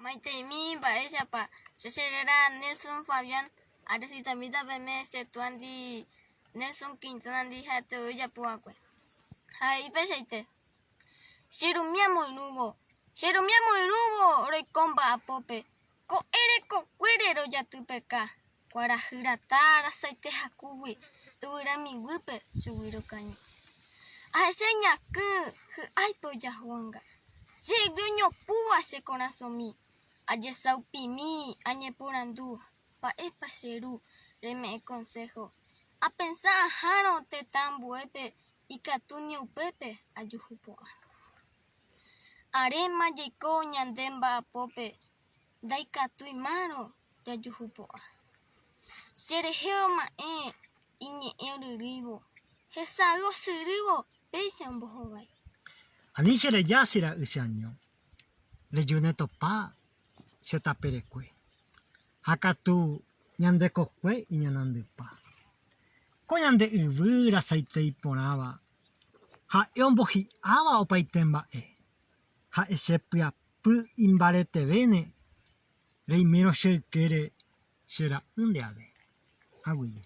Maitemi mba'éichapa Checherera Nelson Fabián arecitamiento peme Chetuandi Nelson Quintana ndi hateu japu'akue. Ha'ípechaite. Cherumiamoirũvo roiko mba'apópe ko'ẽrekokuére rojatýpeka kuarahyrata rasaite hakúgui yvyramivýpe chugui rokañy. Ahecha iñakỹ hy'áipe ojahúvanga. Jejy oñopúva che korasõmi ajesaupimi añeporandu mba'épa che ru reme'ẽ consejo apensã ahárõ tetã ambuépe ikatu ñeupépe ajuhupo'a. Aréma jaiko ñande mba'apópe ndaikatuimárõ jajuhupo'a. Cherehe oma'ẽ iñe'ẽ oryrýivo hesay osyrývo péicha ombohovái. Ani cherejásira ycháño rejúnetopa chetaperekue ha katu ñandekokue iñanandypa ko ñande yvy rasaite iporãva ha'e ombohi'áva opaite mba'e ha'e chepyapy imbaretevéne reimérõ che ykére che ra'y ndeave. Aguyje.